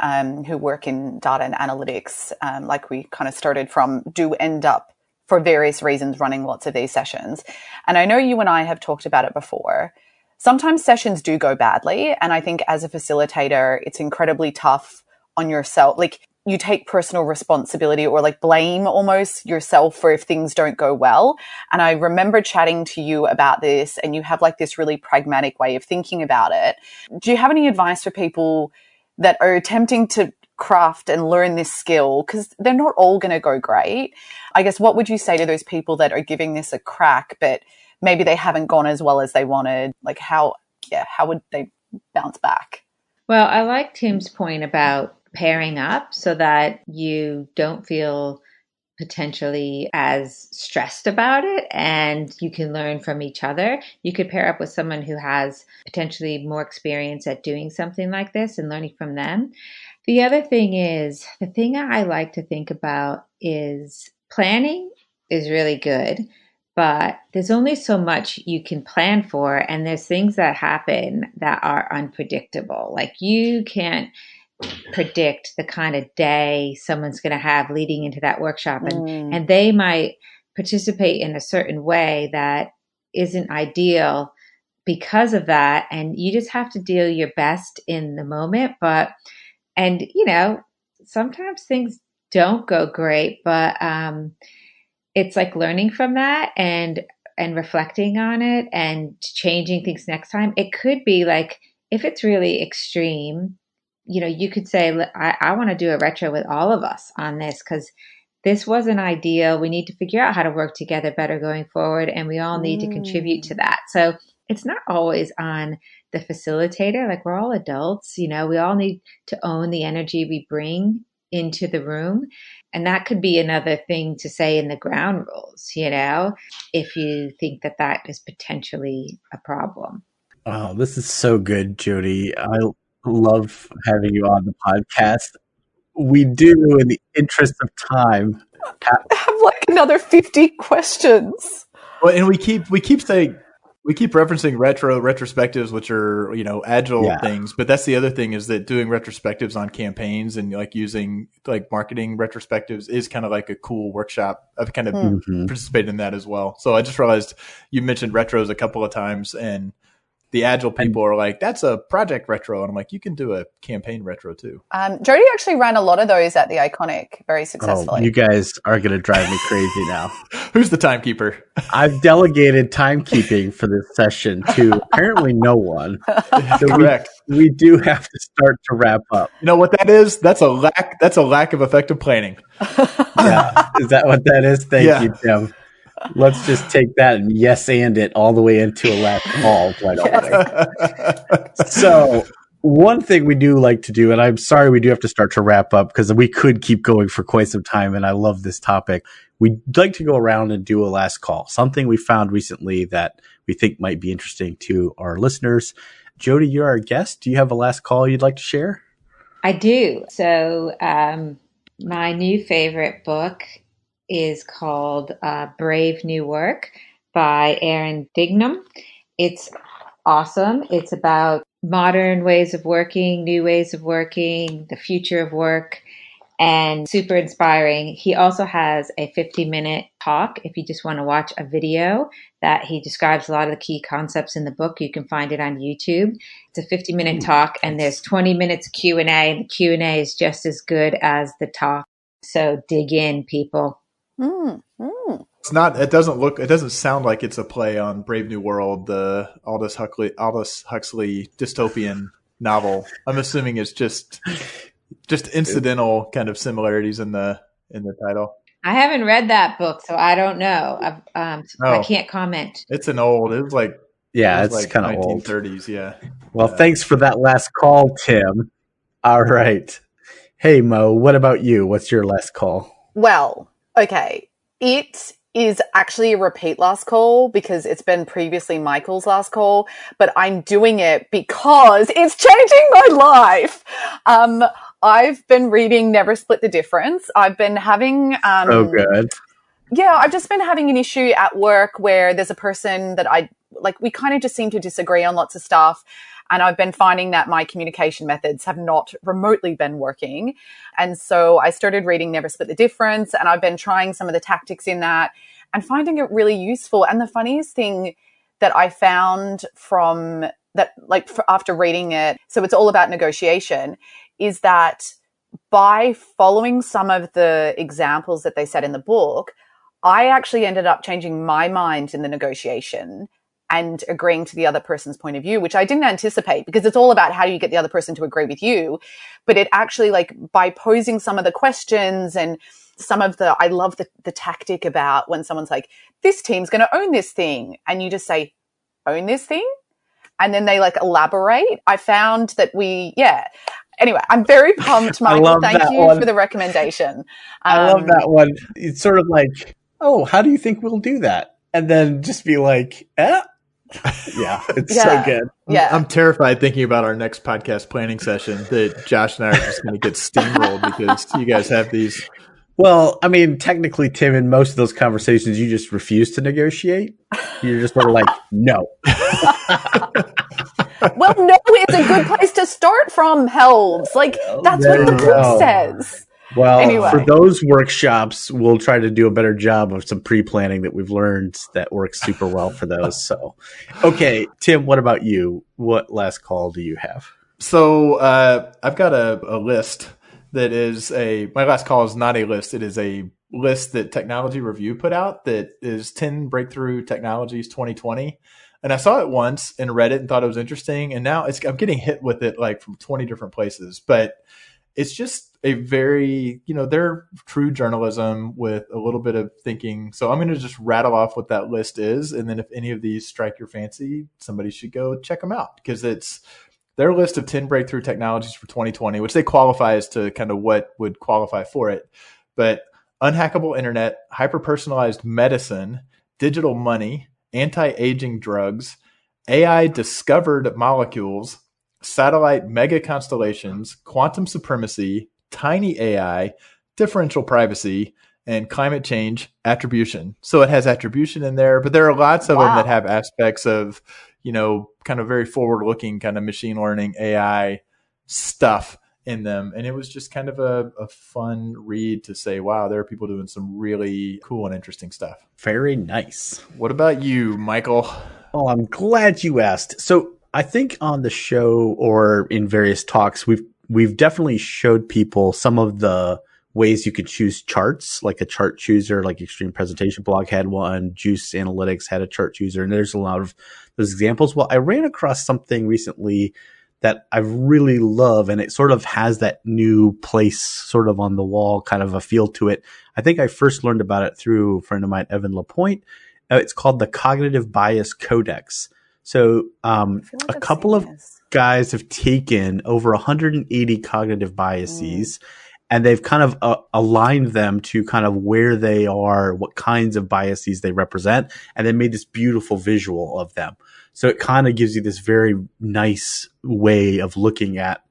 who work in data and analytics, like we kind of started from, do end up for various reasons running lots of these sessions. And I know you and I have talked about it before. Sometimes sessions do go badly. And I think as a facilitator, it's incredibly tough on yourself. Like, you take personal responsibility or like blame almost yourself for if things don't go well. And I remember chatting to you about this, and you have like this really pragmatic way of thinking about it. Do you have any advice for people that are attempting to craft and learn this skill? Because they're not all going to go great. I guess, what would you say to those people that are giving this a crack, but maybe they haven't gone as well as they wanted? Like, how would they bounce back? Well, I like Tim's point about pairing up so that you don't feel potentially as stressed about it and you can learn from each other. You could pair up with someone who has potentially more experience at doing something like this and learning from them. The other thing is, the thing I like to think about is planning is really good, but there's only so much you can plan for, and there's things that happen that are unpredictable. Like, you can't predict the kind of day someone's going to have leading into that workshop, and they might participate in a certain way that isn't ideal because of that, and you just have to do your best in the moment. And sometimes things don't go great, but it's like learning from that and reflecting on it and changing things next time. It could be like, if it's really extreme, you could say, I want to do a retro with all of us on this because this wasn't ideal. We need to figure out how to work together better going forward, and we all need to contribute to that. So it's not always on the facilitator. Like, we're all adults, we all need to own the energy we bring into the room. And that could be another thing to say in the ground rules, if you think that is potentially a problem. Oh, this is so good, Jody. I love having you on the podcast. We do, in the interest of time, have like another 50 questions. Well, and we keep referencing retrospectives, which are, agile things. But that's the other thing, is that doing retrospectives on campaigns and like using like marketing retrospectives is kind of like a cool workshop. I've kind of participated in that as well. So I just realized you mentioned retros a couple of times, and the agile people are like, that's a project retro. And I'm like, you can do a campaign retro too. Jody actually ran a lot of those at the Iconic very successfully. Oh, you guys are going to drive me crazy now. Who's the timekeeper? I've delegated timekeeping for this session to apparently no one. So correct. We do have to start to wrap up. You know what that is? That's a lack of effective planning. Yeah. Is that what that is? Thank you, Tim. Let's just take that and and it all the way into a last call right away. So one thing we do like to do, and I'm sorry we do have to start to wrap up because we could keep going for quite some time, and I love this topic. We'd like to go around and do a last call, something we found recently that we think might be interesting to our listeners. Jody, you're our guest. Do you have a last call you'd like to share? I do. So my new favorite book is called Brave New Work by Erin Dignam. It's awesome. It's about modern ways of working, new ways of working, the future of work, and super inspiring. He also has a 50-minute talk. If you just want to watch a video that he describes a lot of the key concepts in the book, you can find it on YouTube. It's a 50-minute talk, and there's 20 minutes Q&A, and the Q&A is just as good as the talk. So dig in, people. It's not. It doesn't sound like it's a play on Brave New World, the Aldous Huxley dystopian novel. I'm assuming it's just incidental kind of similarities in the title. I haven't read that book, so I don't know. I can't comment. It's an old. It was like it's like kind of old. 1930s. Yeah. Well, thanks for that last call, Tim. All right. Hey, Mo, what about you? What's your last call? Well, okay. It is actually a repeat last call because it's been previously Michael's last call, but I'm doing it because it's changing my life. I've been reading Never Split the Difference. I've been having so good. Yeah, I've just been having an issue at work where there's a person that we kind of just seem to disagree on lots of stuff. And I've been finding that my communication methods have not remotely been working. And so I started reading Never Split the Difference, and I've been trying some of the tactics in that and finding it really useful. And the funniest thing that I found from that, like after reading it, so it's all about negotiation, is that by following some of the examples that they said in the book, I actually ended up changing my mind in the negotiation and agreeing to the other person's point of view, which I didn't anticipate, because it's all about how do you get the other person to agree with you. But it actually, like, by posing some of the questions and some of the, I love the tactic about when someone's like, this team's going to own this thing. And you just say, own this thing? And then they like elaborate. I found that Anyway, I'm very pumped, Michael. Thank you for the recommendation. I love that one. It's sort of like, oh, how do you think we'll do that? And then just be like, Yeah, it's so good. Yeah. I'm terrified thinking about our next podcast planning session that Josh and I are just going to get steamrolled because you guys have these. Well, I mean, technically, Tim, in most of those conversations, you just refuse to negotiate. You're just sort of like, no. Well, no is a good place to start from, Helms. Like, that's what the book says. Well, anyway. For those workshops, we'll try to do a better job of some pre-planning that we've learned that works super well for those. So, okay, Tim, what about you? What last call do you have? So I've got a list that is my last call is not a list. It is a list that Technology Review put out that is 10 breakthrough technologies 2020. And I saw it once and read it and thought it was interesting. And now I'm getting hit with it like from 20 different places, but it's just a very, they're true journalism with a little bit of thinking. So I'm going to just rattle off what that list is. And then if any of these strike your fancy, somebody should go check them out, because it's their list of 10 breakthrough technologies for 2020, which they qualify as to kind of what would qualify for it. But unhackable internet, hyper-personalized medicine, digital money, anti-aging drugs, AI discovered molecules, satellite mega constellations, quantum supremacy, tiny AI, differential privacy, and climate change attribution. So it has attribution in there, but there are lots of them that have aspects of, kind of very forward-looking kind of machine learning AI stuff in them. And it was just kind of a fun read to say, wow, there are people doing some really cool and interesting stuff. Very nice. What about you, Michael? Oh, I'm glad you asked. So I think on the show or in various talks, we've definitely showed people some of the ways you could choose charts, like a chart chooser, like Extreme Presentation Blog had one, Juice Analytics had a chart chooser, and there's a lot of those examples. Well, I ran across something recently that I really love, and it sort of has that new place sort of on the wall kind of a feel to it. I think I first learned about it through a friend of mine, Evan Lapointe. It's called the Cognitive Bias Codex. So a couple of guys have taken over 180 cognitive biases, and they've kind of aligned them to kind of where they are, what kinds of biases they represent, and they made this beautiful visual of them. So it kind of gives you this very nice way of looking at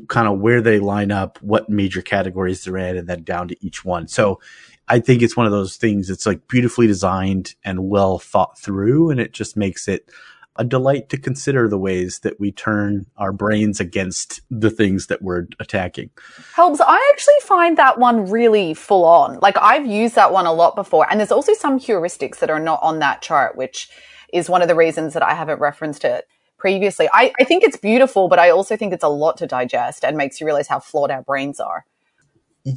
kind of where they line up, what major categories they're in, and then down to each one. So I think it's one of those things that's like beautifully designed and well thought through, and it just makes it a delight to consider the ways that we turn our brains against the things that we're attacking. Helps. I actually find that one really full on. Like, I've used that one a lot before. And there's also some heuristics that are not on that chart, which is one of the reasons that I haven't referenced it previously. I think it's beautiful, but I also think it's a lot to digest and makes you realize how flawed our brains are.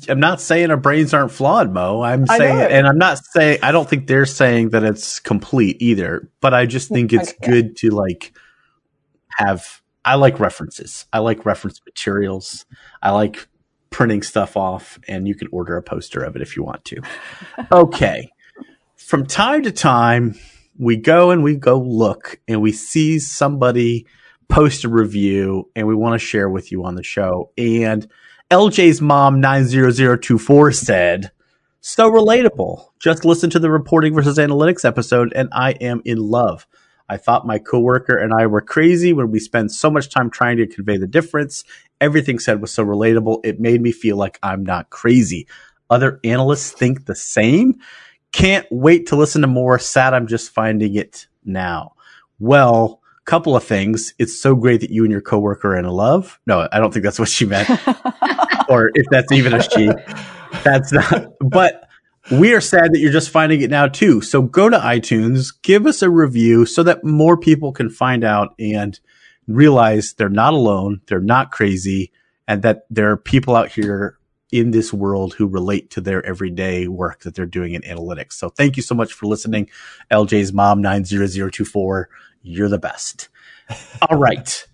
I'm not saying our brains aren't flawed, Mo. I'm saying, and I'm not saying, I don't think they're saying that it's complete either, but I just think it's good to like I like references. I like reference materials. I like printing stuff off, and you can order a poster of it if you want to. Okay. From time to time, we go look and we see somebody post a review and we want to share with you on the show. And LJ's mom 90024 said, so relatable. Just listen to the reporting versus analytics episode and I am in love. I thought my coworker and I were crazy when we spend so much time trying to convey the difference. Everything said was so relatable. It made me feel like I'm not crazy. Other analysts think the same. Can't wait to listen to more. Sad I'm just finding it now. Well, couple of things. It's so great that you and your coworker are in love. No, I don't think that's what she meant. Or if that's even a she. That's not. But we are sad that you're just finding it now too. So go to iTunes, give us a review so that more people can find out and realize they're not alone, they're not crazy, and that there are people out here in this world who relate to their everyday work that they're doing in analytics. So thank you so much for listening. LJ's mom 90024. You're the best. All right.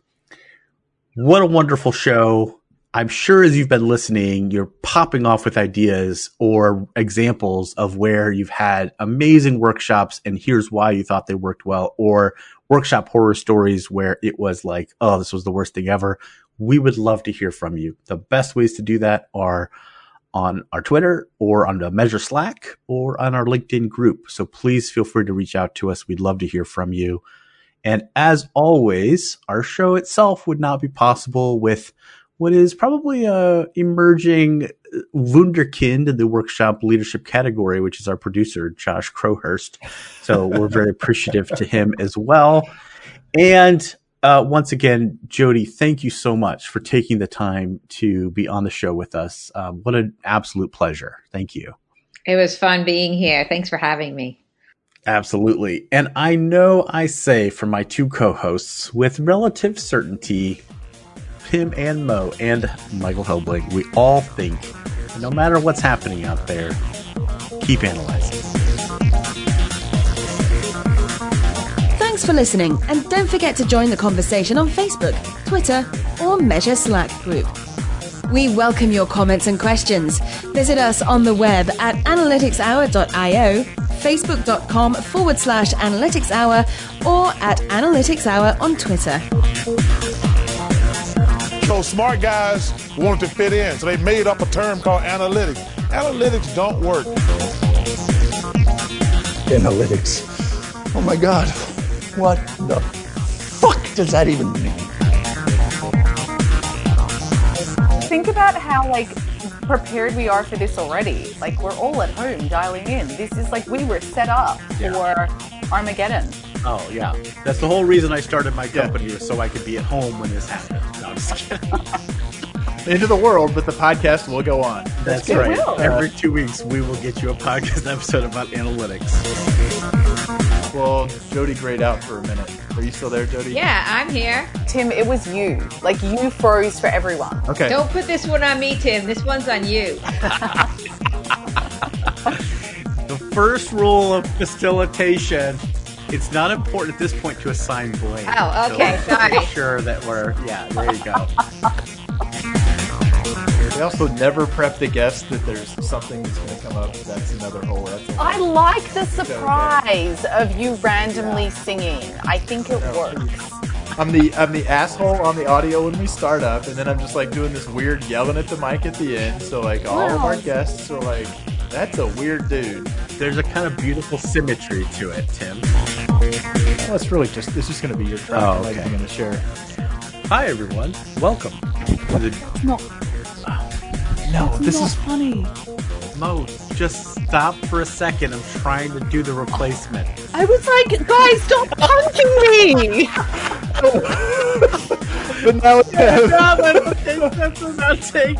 What a wonderful show. I'm sure as you've been listening, you're popping off with ideas or examples of where you've had amazing workshops and here's why you thought they worked well, or workshop horror stories where it was like, oh, this was the worst thing ever. We would love to hear from you. The best ways to do that are on our Twitter or on the Measure Slack or on our LinkedIn group. So please feel free to reach out to us. We'd love to hear from you. And as always, our show itself would not be possible with what is probably a emerging wunderkind in the workshop leadership category, which is our producer, Josh Crowhurst. So we're very appreciative to him as well. And once again, Jody, thank you so much for taking the time to be on the show with us. What an absolute pleasure. Thank you. It was fun being here. Thanks for having me. Absolutely. And I know I say for my two co-hosts with relative certainty, Tim and Mo and Michael Helbling, we all think no matter what's happening out there, keep analyzing. Thanks for listening, and don't forget to join the conversation on Facebook, Twitter, or Measure Slack group. We welcome your comments and questions. Visit us on the web at analyticshour.io, facebook.com/analyticshour, or at analyticshour on Twitter. So smart guys wanted to fit in, so they made up a term called analytics. Analytics don't work. Analytics. Oh my God. What the fuck does that even mean? Think about how prepared we are for this already. Like, we're all at home dialing in. This is like we were set up for Armageddon. Oh, yeah. That's the whole reason I started my company, was so I could be at home when this happened. No, I'm just kidding. Into the world, but the podcast will go on. That's right. Every 2 weeks, we will get you a podcast episode about analytics. Well, Jody grayed out for a minute. Are you still there, Jody? Yeah, I'm here. Tim, it was you. Like, you froze for everyone. Okay. Don't put this one on me, Tim. This one's on you. The first rule of facilitation, it's not important at this point to assign blame. Oh, okay. So Sorry. make sure that there you go. We also never prep the guest that there's something that's going to come up. That's another whole. I like the surprise of you randomly singing. I think it works. I'm the asshole on the audio when we start up, and then I'm just like doing this weird yelling at the mic at the end. So like all of our guests are like, "That's a weird dude." There's a kind of beautiful symmetry to it, Tim. Well, it's just going to be your track. Oh, I'm not okay. even going to share. Hi, everyone. Welcome. This is funny. Mo, just stop for a second. I'm trying to do the replacement. I was like, guys, stop punching me! But now we have, That's what I'll take.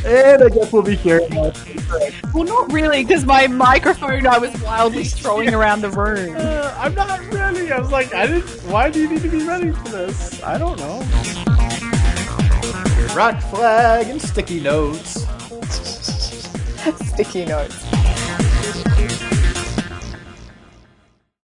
and I guess we'll be sharing that. Well, not really, because my microphone I was wildly throwing around the room. I'm not ready. I was like, why do you need to be ready for this? I don't know. Rock flag and sticky notes. Sticky notes.